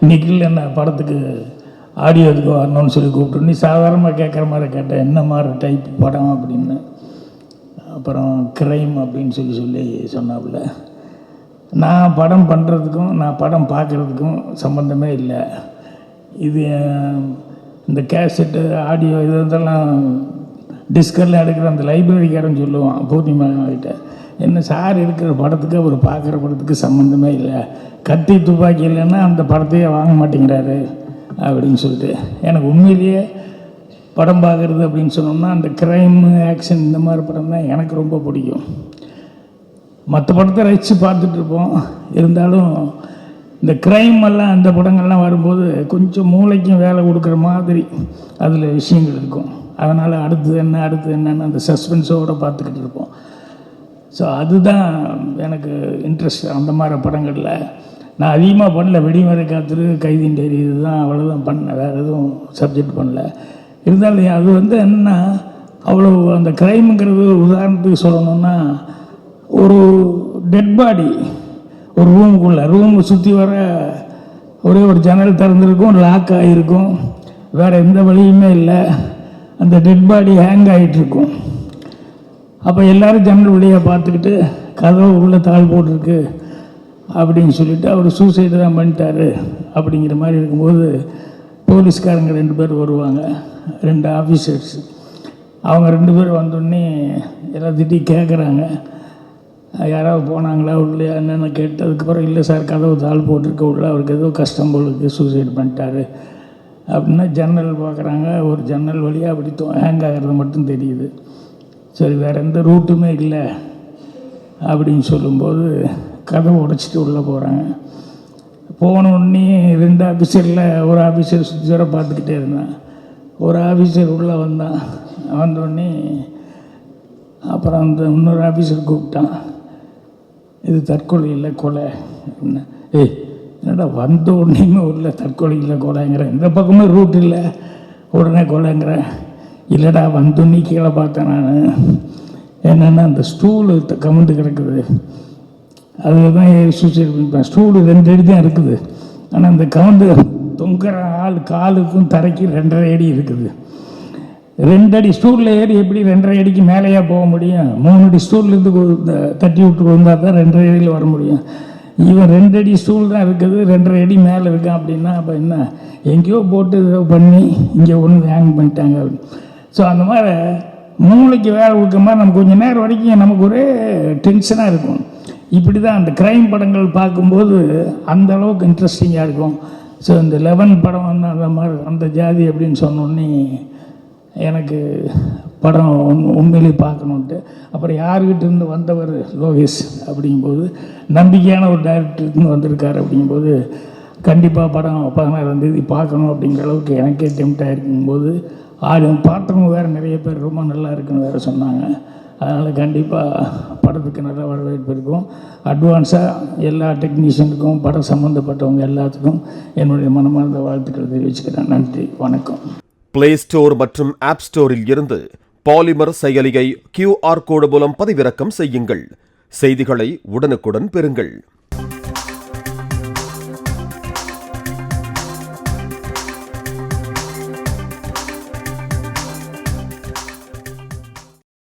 நிக்கில் என்ன படத்துக்கு ஆடியோ இதுக்கு வரணும்னு சொல்லி கூப்பிட்டு, நீ சாதாரணமாக கேட்குற மாதிரி கேட்டேன், என்ன மாதிரி டைப் படம் அப்படின்னு. அப்புறம் கிரைம் அப்படின்னு சொல்லி சொன்னாப்புல. நான் படம் பண்ணுறதுக்கும் நான் படம் பார்க்குறதுக்கும் சம்மந்தமே இல்லை. இது இந்த கேசட்டு ஆடியோ இதெல்லாம் டிஸ்கெல்லாம் எடுக்கிற அந்த லைப்ரரிக்காரன் சொல்லுவான் பூர்ணிமா கிட்ட, என்ன சார் இருக்கிற படத்துக்கு அவர் பார்க்குற படத்துக்கு சம்மந்தமே இல்லை, கத்தி துப்பாக்கி இல்லைன்னா அந்த படத்தையே வாங்க மாட்டேங்கிறாரு அப்படின்னு சொல்லிட்டு. எனக்கு உண்மையிலேயே படம் பார்க்குறது அப்படின்னு சொன்னோம்னா அந்த க்ரைம் ஆக்ஷன் இந்த மாதிரி படம் தான் எனக்கு ரொம்ப பிடிக்கும். மற்ற படத்தை ரசித்து பார்த்துட்ருப்போம், இருந்தாலும் இந்த க்ரைம் எல்லாம் அந்த படங்கள்லாம் வரும்போது கொஞ்சம் மூளைக்கும் வேலை கொடுக்குற மாதிரி அதில் விஷயங்கள் இருக்கும். அதனால் அடுத்தது என்னன்னு அந்த சஸ்பென்ஸோடு பார்த்துக்கிட்டு இருப்போம். ஸோ அதுதான் எனக்கு இன்ட்ரெஸ்ட் அந்த மாதிரி படங்களில். நான் அதிகமாக பண்ணல, வெடிமறை காத்துரு, கைதின் டைரி, இதுதான் அவ்வளோதான் பண்ணேன், வேறு எதுவும் சப்ஜெக்ட் பண்ணல. இருந்தாலும் அது என்ன அவ்வளோ அந்த க்ரைமுங்கிறது உதாரணத்துக்கு சொல்லணுன்னா, ஒரு டெட் பாடி ஒரு ரூமை சுற்றி வர ஒரே ஒரு ஜன்னல் திறந்துருக்கும், லாக் ஆகிருக்கும், வேறு எந்த வழியுமே இல்லை. அந்த டெட் பாடி ஹேங் ஆகிட்டுருக்கும். அப்போ எல்லோரும் ஜன்னல் வழியாக பார்த்துக்கிட்டு கதவு உள்ள தாள் போட்டிருக்கு அப்படின்னு சொல்லிவிட்டு அவர் சூசைடு தான் பண்ணிட்டாரு அப்படிங்கிற மாதிரி இருக்கும்போது போலீஸ்காரங்க 2 பேர் வருவாங்க, 2 ஆஃபீஸர்ஸ். அவங்க 2 பேர் வந்தோடனே எல்லாத்திட்டையும் கேட்குறாங்க, யாராவது போனாங்களா உள்ளே என்னென்ன கேட்டதுக்கப்புறம், இல்லை சார் கதவு தாள் போட்டிருக்க உள்ள அவருக்கு ஏதோ கஷ்டம் போலுக்கு சூசைடு பண்ணிட்டாரு அப்படின்னா ஜன்னல் பார்க்குறாங்க. ஒரு ஜன்னல் வழியாக அப்படி ஹேங் ஆகிறது மட்டும் தெரியுது. சரி, வேறு எந்த ரூட்டுமே இல்லை அப்படின்னு சொல்லும்போது கதவை உடைச்சிட்டு உள்ளே போகிறாங்க. போனோடனே 2 ஆஃபீஸரில் ஒரு ஆஃபீஸர் சுற்றி வர பார்த்துக்கிட்டே இருந்தான். ஒரு ஆஃபீஸர் உள்ளே வந்தோடனே அப்புறம் அந்த இன்னொரு ஆஃபீஸர் கூப்பிட்டான், இது தற்கொலை இல்லை கொலை அப்படின்னா. என்னடா வந்த உடனேயுமே உள்ள தற்கொலை இல்லை கொலைங்கிற, இந்த பக்கமே ரூட் இல்லை உடனே கொலைங்கிற. இல்லைடா வந்தோடனே கீழே பார்த்தேன் நான், என்னென்னா அந்த ஸ்டூலு கவுண்டு கிடக்குது, அதில் தான் சூசைட் பண்ணிப்பேன். ஸ்டூலு 2 அடி தான் இருக்குது, ஆனால் அந்த கவுண்டு தொங்குற காலுக்கும் தரைக்கு 2.5 அடி இருக்குது. 2 அடி ஸ்டூலில் ஏறி எப்படி 2.5 அடிக்கு மேலேயா போக முடியும்? 3 அடி ஸ்டூல்லேருந்து தட்டி விட்டு வந்தால் தான் 2.5 அடியில் வர முடியும். இவன் 2 அடி ஸ்டூல் தான் இருக்குது, 2.5 அடி மேலே இருக்கான் அப்படின்னா அப்போ என்ன, எங்கேயோ போட்டு பண்ணி இங்கே ஒன்று ஹேங் பண்ணிட்டாங்க அப்படின்னு. ஸோ அந்த மாதிரி மூளைக்கு வேலை கொடுக்குற மாதிரி நமக்கு கொஞ்சம் நேரம் வரைக்கும் நமக்கு ஒரே டென்ஷனாக இருக்கும். இப்படி தான் அந்த க்ரைம் படங்கள் பார்க்கும்போது அந்த அளவுக்கு இன்ட்ரெஸ்டிங்காக இருக்கும். ஸோ இந்த 11 படம் அந்த மாதிரி அந்த ஜாதி அப்படின்னு சொன்னோடனே எனக்கு படம் உண்மையிலேயே பார்க்கணுன்ட்டு. அப்புறம் யார்கிட்ட இருந்து வந்தவர் லோகேஷ் அப்படிங்கும்போது, நம்பிக்கையான ஒரு டைரக்டர்னு வந்திருக்காரு அப்படிங்கும்போது கண்டிப்பாக படம் 16ஆம் தேதி பார்க்கணும் அப்படிங்கிற அளவுக்கு எனக்கே டெம்ட் ஆகிருக்கும்போது, பார்த்தவங்க வேறு நிறைய பேர் ரொம்ப நல்லா இருக்குன்னு வேறு சொன்னாங்க. அதனால் கண்டிப்பாக படத்துக்கு நல்ல வரவேற்பு இருக்கும். அட்வான்ஸாக எல்லா டெக்னீஷியனுக்கும் படம் சம்மந்தப்பட்டவங்க எல்லாத்துக்கும் என்னுடைய மனமார்ந்த வாழ்த்துக்களை தெரிவிச்சுக்கிறேன். நன்றி, வணக்கம். பிளே ஸ்டோர் மற்றும் ஆப் ஸ்டோரில் இருந்து பாலிமர் செயலியை QR கோடு மூலம் பதிவிறக்கம் செய்யுங்கள். செய்திகளை உடனுக்குடன் பெறுங்கள்.